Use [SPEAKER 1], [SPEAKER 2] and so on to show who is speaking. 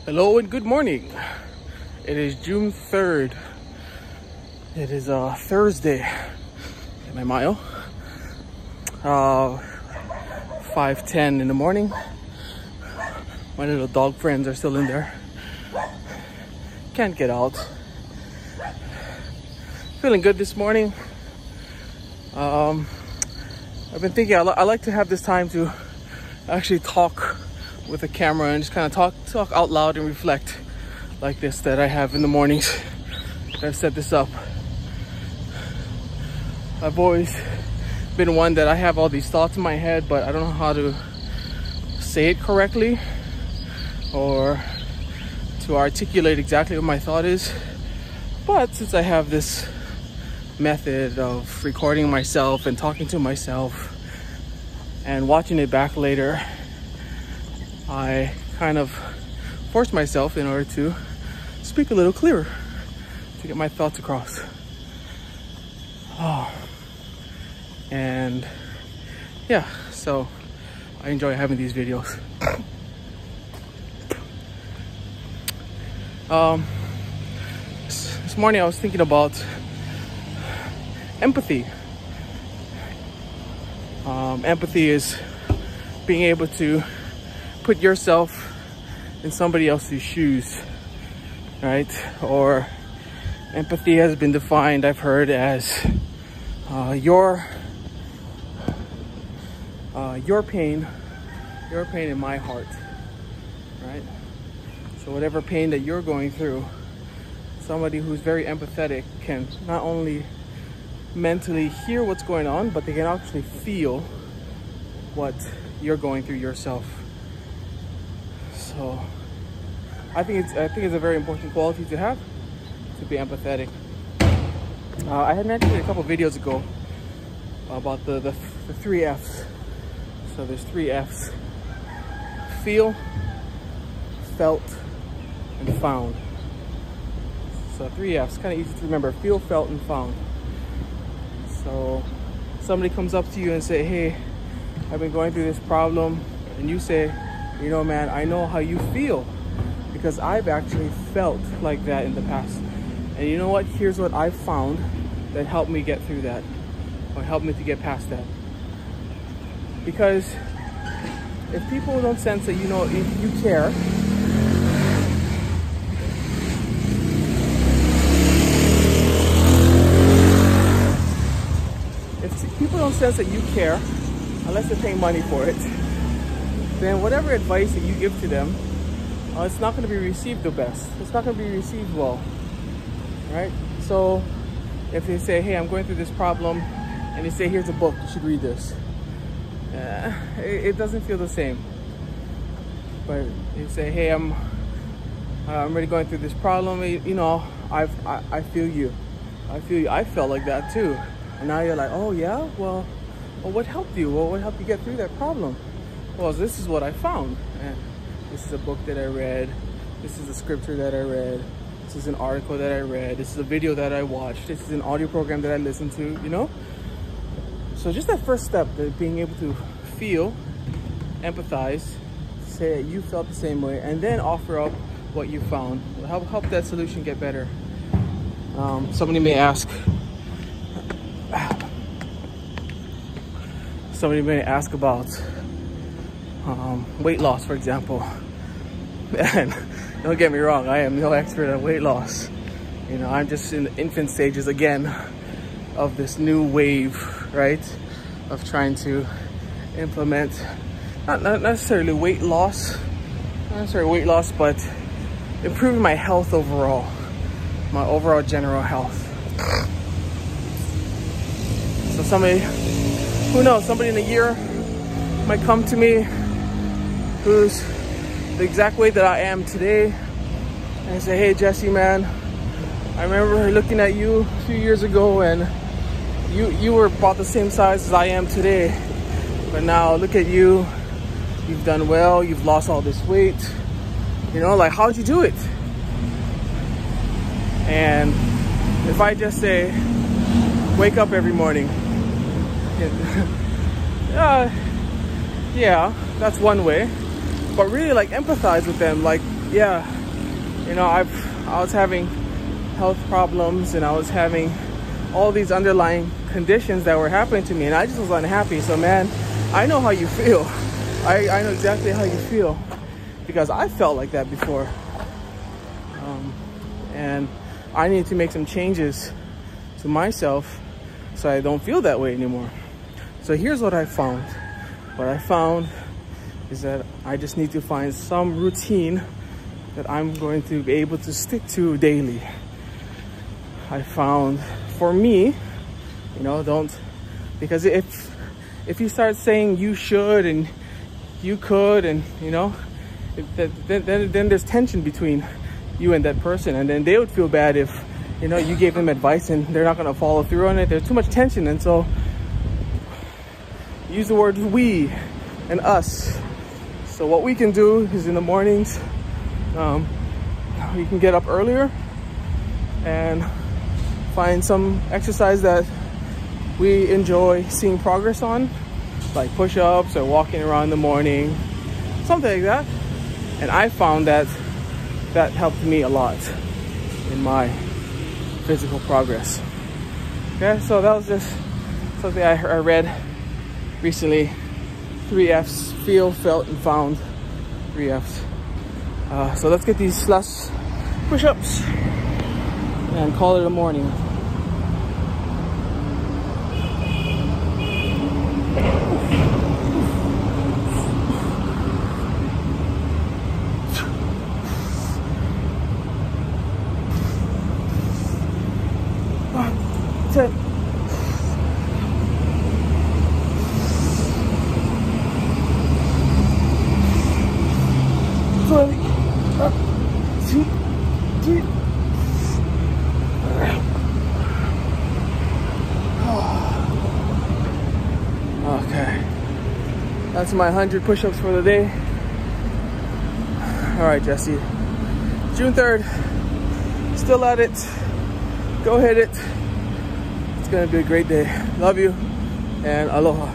[SPEAKER 1] Hello and good morning. It is June 3rd. It is Thursday. At my mile. 5:10 in the morning. My little dog friends are still in there. Can't get out. Feeling good this morning. I've been thinking I like to have this time to actually talk with a camera and just kind of talk out loud and reflect like this that I have in the mornings. I've set this up. I've always been one that I have all these thoughts in my head, but I don't know how to say it correctly or to articulate exactly what my thought is. But since I have this method of recording myself and talking to myself and watching it back later, I kind of force myself in order to speak a little clearer, to get my thoughts across. And yeah, so I enjoy having these videos. This morning I was thinking about empathy. Empathy is being able to put yourself in somebody else's shoes, right? Or empathy has been defined, I've heard, as your pain in my heart, right? So whatever pain that you're going through, somebody who's very empathetic can not only mentally hear what's going on, but they can actually feel what you're going through yourself. So I think it's a very important quality to have, to be empathetic. I had mentioned a couple videos ago about the 3 F's. So there's 3 F's: feel, felt, and found. So 3 F's, kind of easy to remember: feel, felt, and found. So somebody comes up to you and say, hey, I've been going through this problem, and you say, you know, man, I know how you feel because I've actually felt like that in the past. And you know what? Here's what I found that helped me get through that, or helped me to get past that. Because if people don't sense that, you know, if you care, if people don't sense that you care, unless they're paying money for it, then whatever advice that you give to them, it's not going to be received the best. It's not going to be received well, right? So if they say, hey, I'm going through this problem, and they say, here's a book, you should read this, it doesn't feel the same. But you say, hey, I'm really going through this problem, you know, I feel you. I feel you. I felt like that too. And now you're like, oh yeah, well, what helped you? Well, what helped you get through that problem? Well, this is what I found. And this is a book that I read. This is a scripture that I read. This is an article that I read. This is a video that I watched. This is an audio program that I listened to, you know? So just that first step, that being able to feel, empathize, say you felt the same way, and then offer up what you found. Help that solution get better. Somebody may ask about weight loss, for example. And don't get me wrong, I am no expert on weight loss. You know, I'm just in the infant stages again of this new wave, right? Of trying to implement not necessarily weight loss, but improving my health overall, my overall general health. So somebody, who knows, somebody in a year might come to me who's the exact way that I am today and say, hey Jesse, man, I remember looking at you a few years ago and you were about the same size as I am today, but now look at you, you've done well, you've lost all this weight, you know, like, how'd you do it? And if I just say, wake up every morning, yeah, that's one way. But really, like, empathize with them, like, yeah, You know, I was having health problems, and I was having all these underlying conditions that were happening to me, and I just was unhappy. So man, I know how you feel. I know exactly how you feel, because I felt like that before. And I need to make some changes to myself so I don't feel that way anymore. So here's what I found. What I found is that I just need to find some routine that I'm going to be able to stick to daily. I found, for me, you know, because if you start saying you should and you could, and you know, then there's tension between you and that person, and then they would feel bad if, you know, you gave them advice and they're not going to follow through on it. There's too much tension. And so use the words we and us. So what we can do is, in the mornings, we can get up earlier and find some exercise that we enjoy seeing progress on, like push-ups or walking around in the morning, something like that. And I found that helped me a lot in my physical progress. Okay, so that was just something I read recently. 3 F's: feel, felt, and found. 3 F's. So let's get these last push-ups and call it a morning. Ten. 20. 2, 3. Okay, that's my 100 push-ups for the day. All right, Jesse. June 3rd. Still at it. Go hit it. It's gonna be a great day. Love you, and aloha.